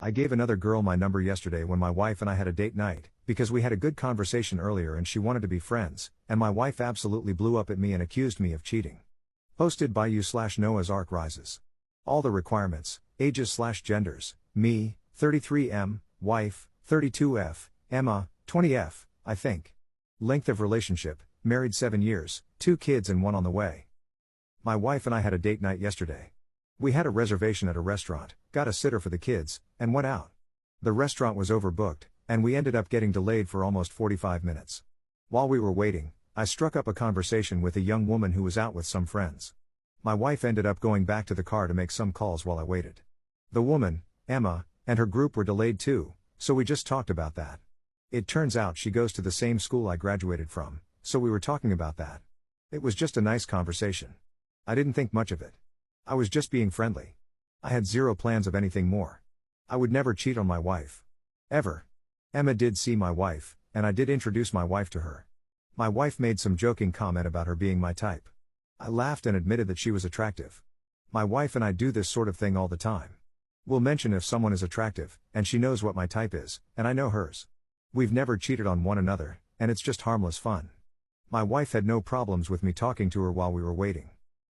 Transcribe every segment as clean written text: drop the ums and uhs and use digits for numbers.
I gave another girl my number yesterday when my wife and I had a date night, because we had a good conversation earlier and she wanted to be friends, and my wife absolutely blew up at me and accused me of cheating. Posted by you/NoahsArcRises. All the requirements, ages/genders, me, 33M, wife, 32F, Emma, 20F, I think. Length of relationship, married 7 years, 2 kids and 1 on the way. My wife and I had a date night yesterday. We had a reservation at a restaurant, got a sitter for the kids, and went out. The restaurant was overbooked, and we ended up getting delayed for almost 45 minutes. While we were waiting, I struck up a conversation with a young woman who was out with some friends. My wife ended up going back to the car to make some calls while I waited. The woman, Emma, and her group were delayed too, so we just talked about that. It turns out she goes to the same school I graduated from, so we were talking about that. It was just a nice conversation. I didn't think much of it. I was just being friendly. I had zero plans of anything more. I would never cheat on my wife. Ever. Emma did see my wife, and I did introduce my wife to her. My wife made some joking comment about her being my type. I laughed and admitted that she was attractive. My wife and I do this sort of thing all the time. We'll mention if someone is attractive, and she knows what my type is, and I know hers. We've never cheated on one another, and it's just harmless fun. My wife had no problems with me talking to her while we were waiting.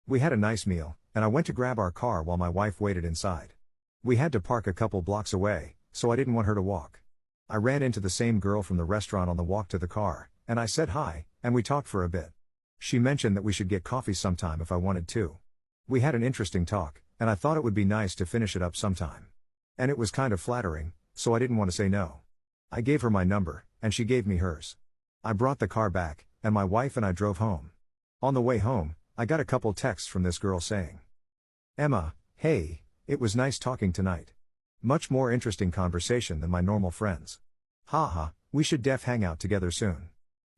We had a nice meal, and I went to grab our car while my wife waited inside. We had to park a couple blocks away, so I didn't want her to walk. I ran into the same girl from the restaurant on the walk to the car, and I said hi, and we talked for a bit. She mentioned that we should get coffee sometime if I wanted to. We had an interesting talk, and I thought it would be nice to finish it up sometime. And it was kind of flattering, so I didn't want to say no. I gave her my number, and she gave me hers. I brought the car back, and my wife and I drove home. On the way home, I got a couple texts from this girl saying, "Emma, hey, it was nice talking tonight. Much more interesting conversation than my normal friends. Haha, we should hang out together soon."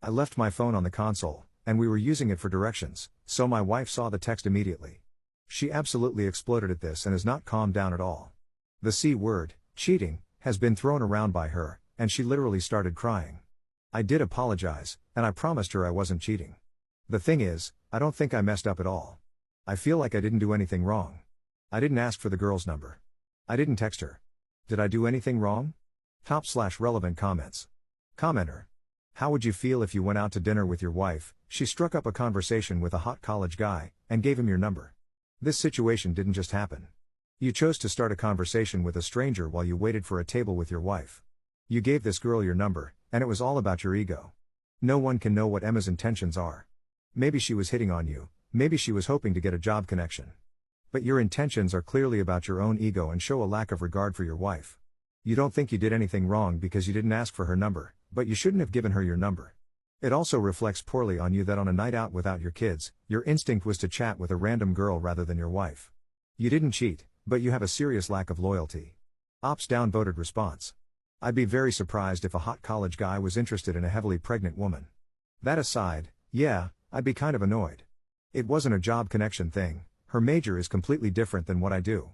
I left my phone on the console, and we were using it for directions, so my wife saw the text immediately. She absolutely exploded at this and has not calmed down at all. The C word, cheating, has been thrown around by her, and she literally started crying. I did apologize, and I promised her I wasn't cheating. The thing is, I don't think I messed up at all. I feel like I didn't do anything wrong. I didn't ask for the girl's number. I didn't text her. Did I do anything wrong? /relevant comments. Commenter. How would you feel if you went out to dinner with your wife, she struck up a conversation with a hot college guy, and gave him your number? This situation didn't just happen. You chose to start a conversation with a stranger while you waited for a table with your wife. You gave this girl your number, and it was all about your ego. No one can know what Emma's intentions are. Maybe she was hitting on you, maybe she was hoping to get a job connection. But your intentions are clearly about your own ego and show a lack of regard for your wife. You don't think you did anything wrong because you didn't ask for her number, but you shouldn't have given her your number. It also reflects poorly on you that on a night out without your kids, your instinct was to chat with a random girl rather than your wife. You didn't cheat, but you have a serious lack of loyalty. Ops downvoted response. I'd be very surprised if a hot college guy was interested in a heavily pregnant woman. That aside, yeah, I'd be kind of annoyed. It wasn't a job connection thing, her major is completely different than what I do.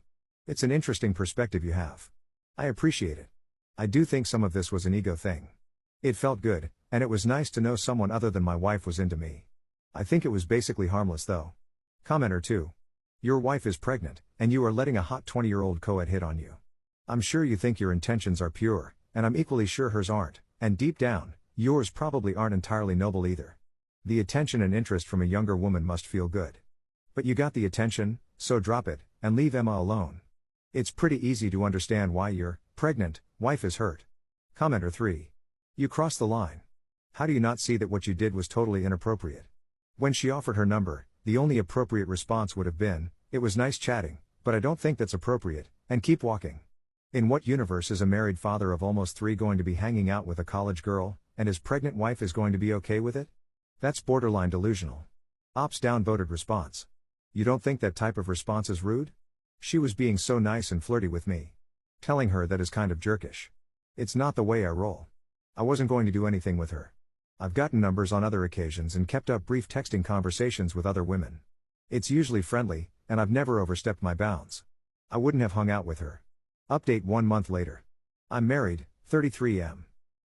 It's an interesting perspective you have. I appreciate it. I do think some of this was an ego thing. It felt good, and it was nice to know someone other than my wife was into me. I think it was basically harmless though. Commenter 2. Your wife is pregnant, and you are letting a hot 20-year-old co-ed hit on you. I'm sure you think your intentions are pure, and I'm equally sure hers aren't, and deep down, yours probably aren't entirely noble either. The attention and interest from a younger woman must feel good. But you got the attention, so drop it, and leave Emma alone. It's pretty easy to understand why your pregnant wife is hurt. Commenter 3. You crossed the line. How do you not see that what you did was totally inappropriate? When she offered her number, the only appropriate response would have been, "It was nice chatting, but I don't think that's appropriate," and keep walking. In what universe is a married father of almost 3 going to be hanging out with a college girl, and his pregnant wife is going to be okay with it? That's borderline delusional. Ops downvoted response. You don't think that type of response is rude? She was being so nice and flirty with me. Telling her that is kind of jerkish. It's not the way I roll. I wasn't going to do anything with her. I've gotten numbers on other occasions and kept up brief texting conversations with other women. It's usually friendly, and I've never overstepped my bounds. I wouldn't have hung out with her. Update 1 month later. I'm married, 33M.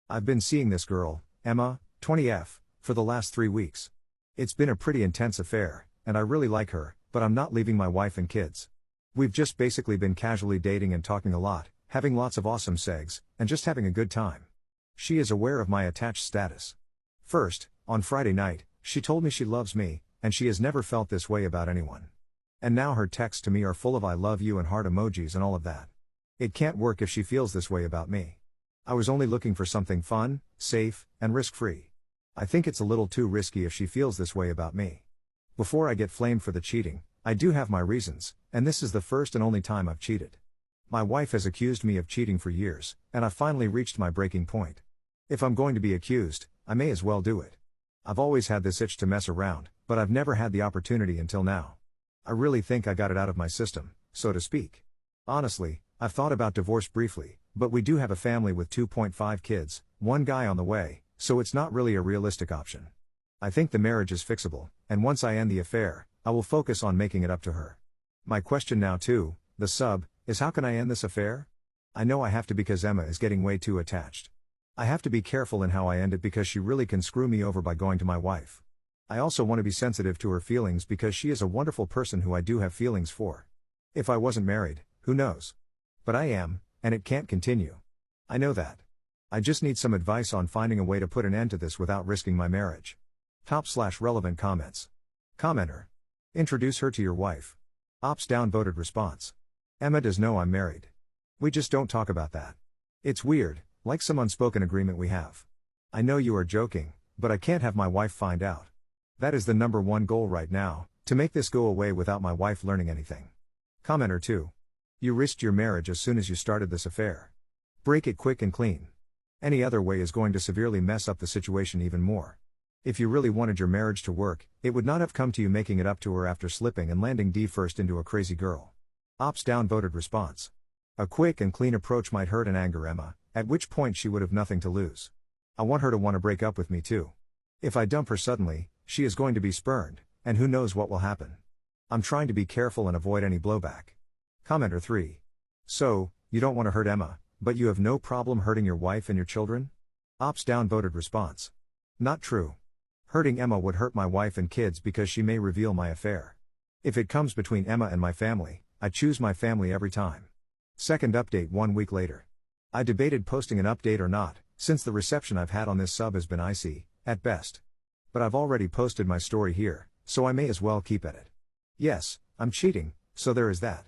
I've been seeing this girl, Emma, 20F, for the last 3 weeks. It's been a pretty intense affair, and I really like her, but I'm not leaving my wife and kids. We've just basically been casually dating and talking a lot, having lots of awesome segs, and just having a good time. She is aware of my attached status. First, on Friday night, she told me she loves me, and she has never felt this way about anyone. And now her texts to me are full of I love you and heart emojis and all of that. It can't work if she feels this way about me. I was only looking for something fun, safe, and risk-free. I think it's a little too risky if she feels this way about me. Before I get flamed for the cheating, I do have my reasons, and this is the first and only time I've cheated. My wife has accused me of cheating for years, and I've finally reached my breaking point. If I'm going to be accused, I may as well do it. I've always had this itch to mess around, but I've never had the opportunity until now. I really think I got it out of my system, so to speak. Honestly, I've thought about divorce briefly, but we do have a family with 2.5 kids, one guy on the way, so it's not really a realistic option. I think the marriage is fixable, and once I end the affair, I will focus on making it up to her. My question now too, the sub, is how can I end this affair? I know I have to because Emma is getting way too attached. I have to be careful in how I end it because she really can screw me over by going to my wife. I also want to be sensitive to her feelings because she is a wonderful person who I do have feelings for. If I wasn't married, who knows? But I am, and it can't continue. I know that. I just need some advice on finding a way to put an end to this without risking my marriage. Top/relevant comments. Commenter. Introduce her to your wife. Ops downvoted response. Emma does know I'm married. We just don't talk about that. It's weird, like some unspoken agreement we have. I know you are joking, but I can't have my wife find out. That is the number one goal right now, to make this go away without my wife learning anything. Commenter 2. You risked your marriage as soon as you started this affair. Break it quick and clean. Any other way is going to severely mess up the situation even more. If you really wanted your marriage to work, it would not have come to you making it up to her after slipping and landing D-first into a crazy girl. Ops downvoted response. A quick and clean approach might hurt and anger Emma, at which point she would have nothing to lose. I want her to want to break up with me too. If I dump her suddenly, she is going to be spurned, and who knows what will happen. I'm trying to be careful and avoid any blowback. Commenter 3. So, you don't want to hurt Emma, but you have no problem hurting your wife and your children? Ops downvoted response. Not true. Hurting Emma would hurt my wife and kids because she may reveal my affair. If it comes between Emma and my family, I choose my family every time. Second update 1 week later. I debated posting an update or not, since the reception I've had on this sub has been icy, at best. But I've already posted my story here, so I may as well keep at it. Yes, I'm cheating, so there is that.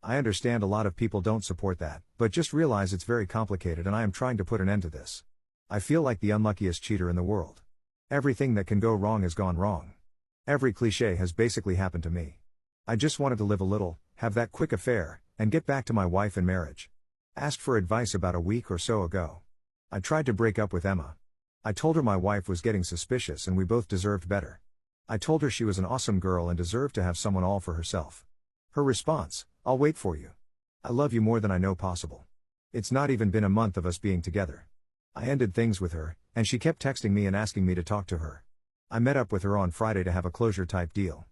I understand a lot of people don't support that, but just realize it's very complicated and I am trying to put an end to this. I feel like the unluckiest cheater in the world. Everything that can go wrong has gone wrong. Every cliché has basically happened to me. I just wanted to live a little, have that quick affair, and get back to my wife and marriage. Asked for advice about a week or so ago. I tried to break up with Emma. I told her my wife was getting suspicious and we both deserved better. I told her she was an awesome girl and deserved to have someone all for herself. Her response, I'll wait for you. I love you more than I know possible. It's not even been a month of us being together. I ended things with her, and she kept texting me and asking me to talk to her. I met up with her on Friday to have a closure type deal.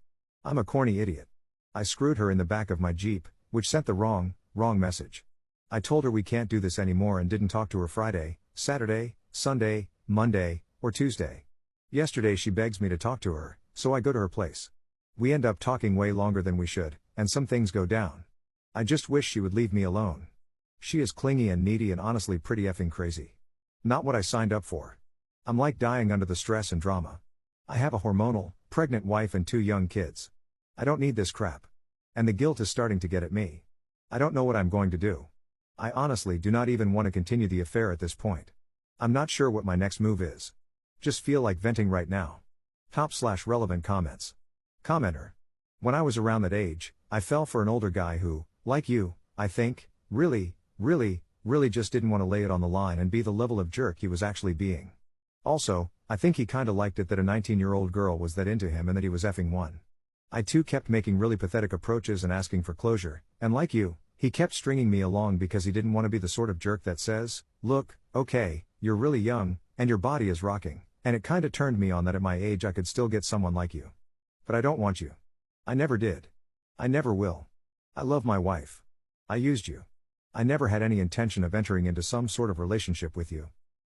I'm a corny idiot. I screwed her in the back of my Jeep, which sent the wrong message. I told her we can't do this anymore and didn't talk to her Friday, Saturday, Sunday, Monday, or Tuesday. Yesterday she begs me to talk to her, so I go to her place. We end up talking way longer than we should, and some things go down. I just wish she would leave me alone. She is clingy and needy and honestly pretty effing crazy. Not what I signed up for. I'm like dying under the stress and drama. I have a hormonal, pregnant wife and 2 young kids. I don't need this crap. And the guilt is starting to get at me. I don't know what I'm going to do. I honestly do not even want to continue the affair at this point. I'm not sure what my next move is. Just feel like venting right now. Top/relevant comments. Commenter. When I was around that age, I fell for an older guy who, like you, I think, really just didn't want to lay it on the line and be the level of jerk he was actually being. Also, I think he kinda liked it that a 19-year-old girl was that into him and that he was effing one. I too kept making really pathetic approaches and asking for closure, and like you, he kept stringing me along because he didn't want to be the sort of jerk that says, look, okay, you're really young, and your body is rocking, and it kinda turned me on that at my age I could still get someone like you. But I don't want you. I never did. I never will. I love my wife. I used you. I never had any intention of entering into some sort of relationship with you.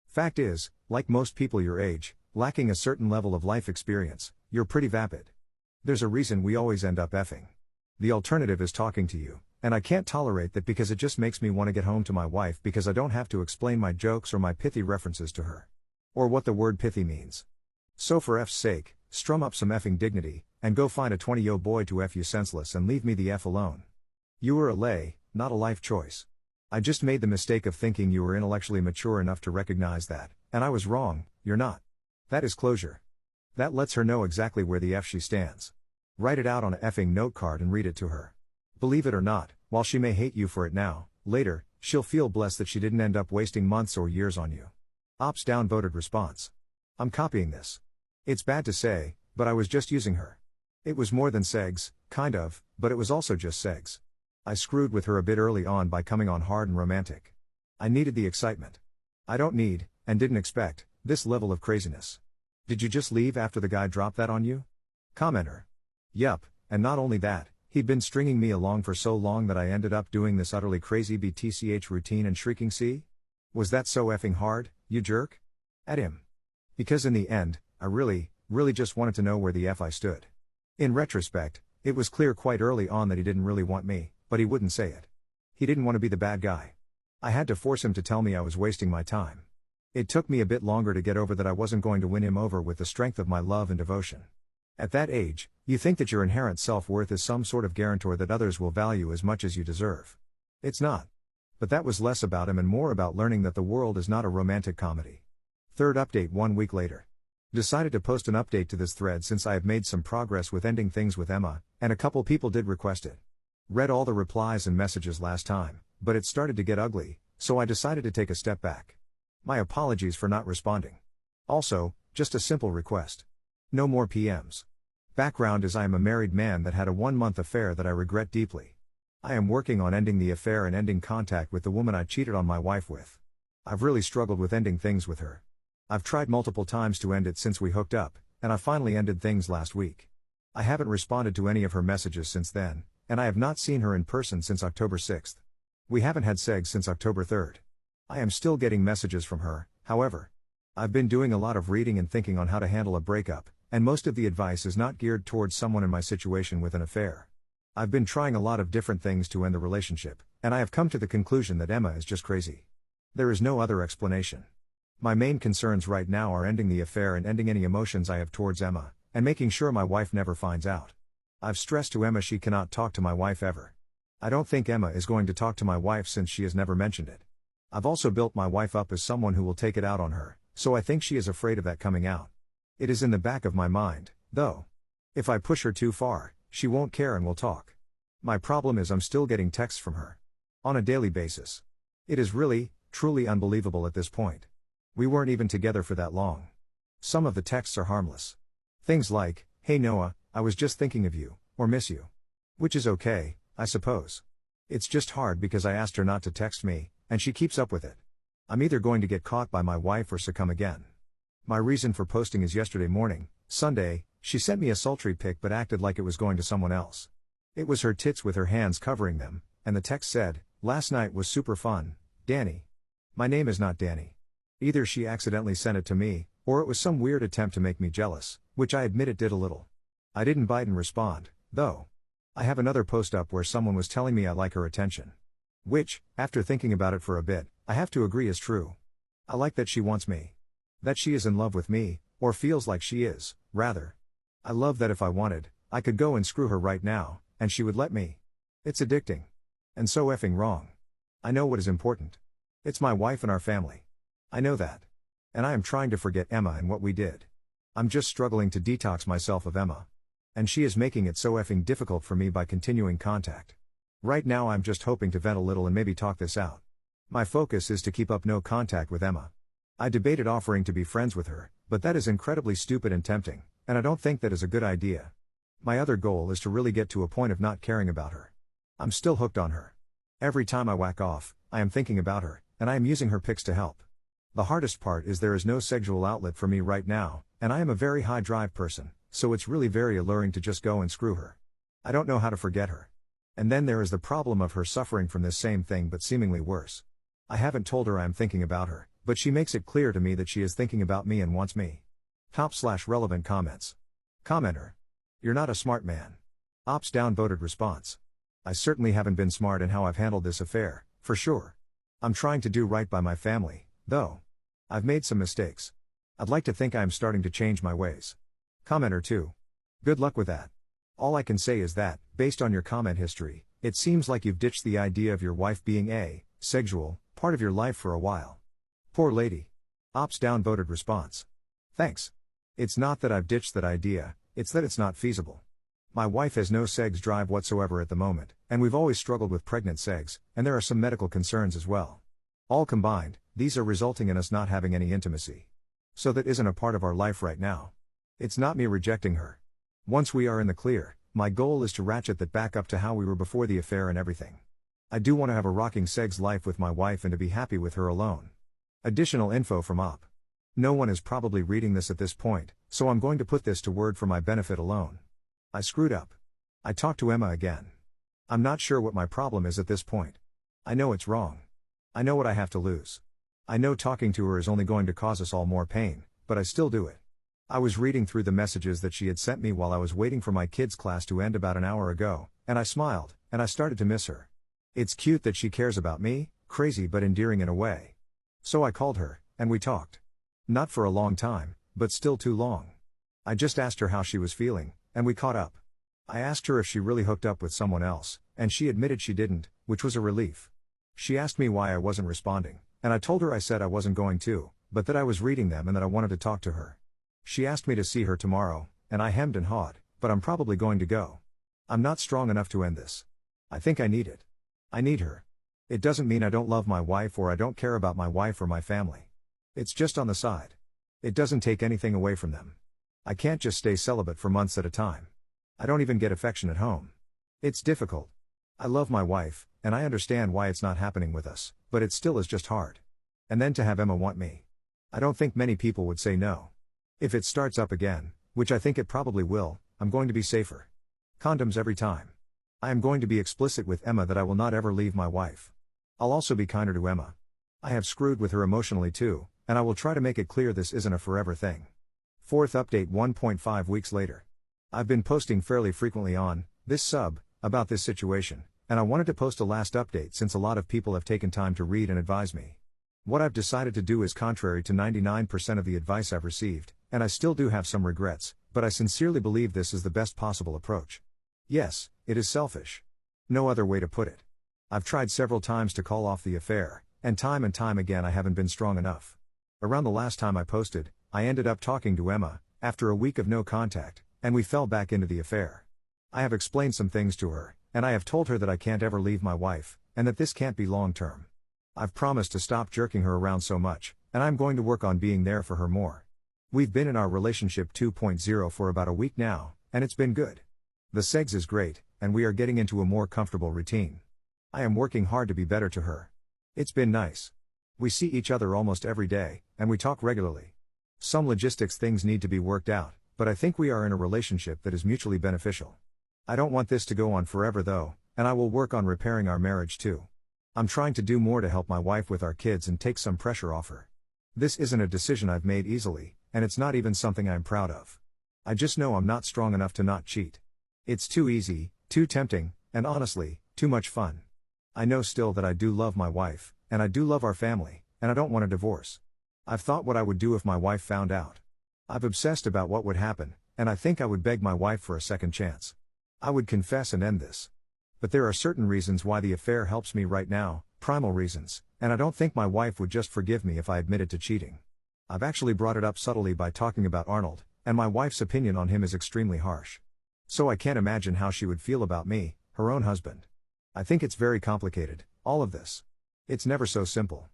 Fact is, like most people your age, lacking a certain level of life experience, you're pretty vapid. There's a reason we always end up effing. The alternative is talking to you, And I can't tolerate that because it just makes me want to get home to my wife because I don't have to explain my jokes or my pithy references to her. Or what the word pithy means. So for F's sake, strum up some effing dignity, and go find a 20-yo boy to F you senseless and leave me the F alone. You were a lay, not a life choice. I just made the mistake of thinking you were intellectually mature enough to recognize that, and I was wrong, you're not. That is closure. That lets her know exactly where the F she stands. Write it out on a effing note card and read it to her. Believe it or not, while she may hate you for it now, later, she'll feel blessed that she didn't end up wasting months or years on you. Ops downvoted response. I'm copying this. It's bad to say, but I was just using her. It was more than segs, kind of, but it was also just segs. I screwed with her a bit early on by coming on hard and romantic. I needed the excitement. I don't need, and didn't expect, this level of craziness. Did you just leave after the guy dropped that on you? Commenter. Yup, and not only that, he'd been stringing me along for so long that I ended up doing this utterly crazy BTCH routine and shrieking C? Was that so effing hard, you jerk? At him. Because in the end, I really just wanted to know where the F I stood. In retrospect, it was clear quite early on that he didn't really want me, but he wouldn't say it. He didn't want to be the bad guy. I had to force him to tell me I was wasting my time. It took me a bit longer to get over that I wasn't going to win him over with the strength of my love and devotion. At that age, you think that your inherent self-worth is some sort of guarantor that others will value as much as you deserve. It's not. But that was less about him and more about learning that the world is not a romantic comedy. Third update 1 week later. Decided to post an update to this thread since I have made some progress with ending things with Emma, and a couple people did request it. Read all the replies and messages last time, but it started to get ugly, so I decided to take a step back. My apologies for not responding. Also, just a simple request. No more PMs. Background is I am a married man that had a 1-month affair that I regret deeply. I am working on ending the affair and ending contact with the woman I cheated on my wife with. I've really struggled with ending things with her. I've tried multiple times to end it since we hooked up, and I finally ended things last week. I haven't responded to any of her messages since then, and I have not seen her in person since October 6th. We haven't had sex since October 3rd. I am still getting messages from her, however. I've been doing a lot of reading and thinking on how to handle a breakup, and most of the advice is not geared towards someone in my situation with an affair. I've been trying a lot of different things to end the relationship, and I have come to the conclusion that Emma is just crazy. There is no other explanation. My main concerns right now are ending the affair and ending any emotions I have towards Emma, and making sure my wife never finds out. I've stressed to Emma she cannot talk to my wife ever. I don't think Emma is going to talk to my wife since she has never mentioned it. I've also built my wife up as someone who will take it out on her, so I think she is afraid of that coming out. It is in the back of my mind, though. If I push her too far, she won't care and will talk. My problem is I'm still getting texts from her. On a daily basis. It is really, truly unbelievable at this point. We weren't even together for that long. Some of the texts are harmless. Things like, "Hey Noah, I was just thinking of you," or "miss you." Which is okay, I suppose. It's just hard because I asked her not to text me, and she keeps up with it. I'm either going to get caught by my wife or succumb again. My reason for posting is yesterday morning, Sunday, she sent me a sultry pic but acted like it was going to someone else. It was her tits with her hands covering them, and the text said, "Last night was super fun, Danny." My name is not Danny. Either she accidentally sent it to me, or it was some weird attempt to make me jealous, which I admit it did a little. I didn't bite and respond, though. I have another post up where someone was telling me I like her attention. Which, after thinking about it for a bit, I have to agree is true. I like that she wants me. That she is in love with me, or feels like she is, rather. I love that if I wanted, I could go and screw her right now, and she would let me. It's addicting. And so effing wrong. I know what is important. It's my wife and our family. I know that. And I am trying to forget Emma and what we did. I'm just struggling to detox myself of Emma. And she is making it so effing difficult for me by continuing contact. Right now I'm just hoping to vent a little and maybe talk this out. My focus is to keep up no contact with Emma. I debated offering to be friends with her, but that is incredibly stupid and tempting, and I don't think that is a good idea. My other goal is to really get to a point of not caring about her. I'm still hooked on her. Every time I whack off, I am thinking about her, and I am using her pics to help. The hardest part is there is no sexual outlet for me right now, and I am a very high drive person, so it's really very alluring to just go and screw her. I don't know how to forget her. And then there is the problem of her suffering from this same thing but seemingly worse. I haven't told her I am thinking about her, but she makes it clear to me that she is thinking about me and wants me. Top/relevant comments. Commenter. You're not a smart man. Ops downvoted response. I certainly haven't been smart in how I've handled this affair, for sure. I'm trying to do right by my family, though. I've made some mistakes. I'd like to think I am starting to change my ways. Commenter 2. Good luck with that. All I can say is that, based on your comment history, it seems like you've ditched the idea of your wife being a sexual part of your life for a while. Poor lady. Ops downvoted response. Thanks. It's not that I've ditched that idea, it's that it's not feasible. My wife has no sex drive whatsoever at the moment, and we've always struggled with pregnant sex, and there are some medical concerns as well. All combined, these are resulting in us not having any intimacy. So that isn't a part of our life right now. It's not me rejecting her. Once we are in the clear, my goal is to ratchet that back up to how we were before the affair and everything. I do want to have a rocking sex life with my wife and to be happy with her alone. Additional info from Op. No one is probably reading this at this point, so I'm going to put this to word for my benefit alone. I screwed up. I talked to Emma again. I'm not sure what my problem is at this point. I know it's wrong. I know what I have to lose. I know talking to her is only going to cause us all more pain, but I still do it. I was reading through the messages that she had sent me while I was waiting for my kids' class to end about an hour ago, and I smiled, and I started to miss her. It's cute that she cares about me, crazy but endearing in a way. So I called her, and we talked. Not for a long time, but still too long. I just asked her how she was feeling, and we caught up. I asked her if she really hooked up with someone else, and she admitted she didn't, which was a relief. She asked me why I wasn't responding, and I told her I said I wasn't going to, but that I was reading them and that I wanted to talk to her. She asked me to see her tomorrow, and I hemmed and hawed, but I'm probably going to go. I'm not strong enough to end this. I think I need it. I need her. It doesn't mean I don't love my wife or I don't care about my wife or my family. It's just on the side. It doesn't take anything away from them. I can't just stay celibate for months at a time. I don't even get affection at home. It's difficult. I love my wife, and I understand why it's not happening with us, but it still is just hard. And then to have Emma want me. I don't think many people would say no. If it starts up again, which I think it probably will, I'm going to be safer. Condoms every time. I am going to be explicit with Emma that I will not ever leave my wife. I'll also be kinder to Emma. I have screwed with her emotionally too, and I will try to make it clear this isn't a forever thing. Fourth update 1.5 weeks later. I've been posting fairly frequently on this sub about this situation, and I wanted to post a last update since a lot of people have taken time to read and advise me. What I've decided to do is contrary to 99% of the advice I've received, and I still do have some regrets, but I sincerely believe this is the best possible approach. Yes, it is selfish. No other way to put it. I've tried several times to call off the affair, and time again I haven't been strong enough. Around the last time I posted, I ended up talking to Emma, after a week of no contact, and we fell back into the affair. I have explained some things to her, and I have told her that I can't ever leave my wife, and that this can't be long term. I've promised to stop jerking her around so much, and I'm going to work on being there for her more. We've been in our relationship 2.0 for about a week now, and it's been good. The sex is great, and we are getting into a more comfortable routine. I am working hard to be better to her. It's been nice. We see each other almost every day, and we talk regularly. Some logistics things need to be worked out, but I think we are in a relationship that is mutually beneficial. I don't want this to go on forever though, and I will work on repairing our marriage too. I'm trying to do more to help my wife with our kids and take some pressure off her. This isn't a decision I've made easily, and it's not even something I'm proud of. I just know I'm not strong enough to not cheat. It's too easy, too tempting, and honestly, too much fun. I know still that I do love my wife, and I do love our family, and I don't want a divorce. I've thought what I would do if my wife found out. I've obsessed about what would happen, and I think I would beg my wife for a second chance. I would confess and end this. But there are certain reasons why the affair helps me right now, primal reasons, and I don't think my wife would just forgive me if I admitted to cheating. I've actually brought it up subtly by talking about Arnold, and my wife's opinion on him is extremely harsh. So I can't imagine how she would feel about me, her own husband. I think it's very complicated, all of this. It's never so simple.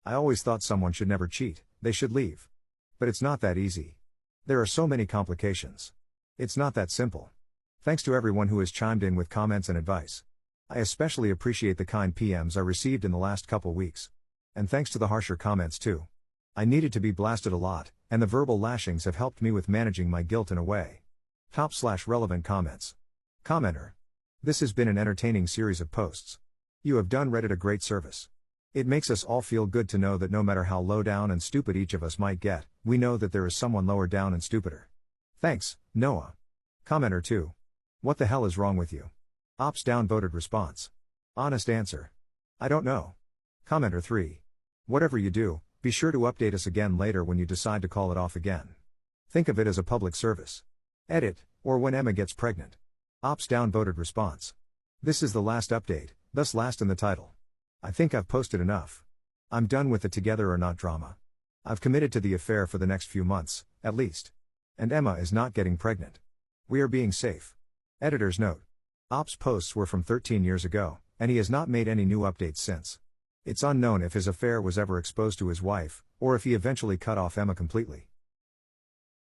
I always thought someone should never cheat, they should leave. But it's not that easy. There are so many complications. It's not that simple. Thanks to everyone who has chimed in with comments and advice. I especially appreciate the kind PMs I received in the last couple weeks. And thanks to the harsher comments too. I needed to be blasted a lot, and the verbal lashings have helped me with managing my guilt in a way. Top/relevant comments. Commenter. This has been an entertaining series of posts. You have done Reddit a great service. It makes us all feel good to know that no matter how low down and stupid each of us might get, we know that there is someone lower down and stupider. Thanks, Noah. Commenter 2. What the hell is wrong with you? Ops downvoted response. Honest answer. I don't know. Commenter 3. Whatever you do, be sure to update us again later when you decide to call it off again. Think of it as a public service. Edit, or when Emma gets pregnant. Ops downvoted response. This is the last update, thus last in the title. I think I've posted enough. I'm done with the together or not drama. I've committed to the affair for the next few months, at least. And Emma is not getting pregnant. We are being safe. Editor's note. Ops posts were from 13 years ago, and he has not made any new updates since. It's unknown if his affair was ever exposed to his wife, or if he eventually cut off Emma completely.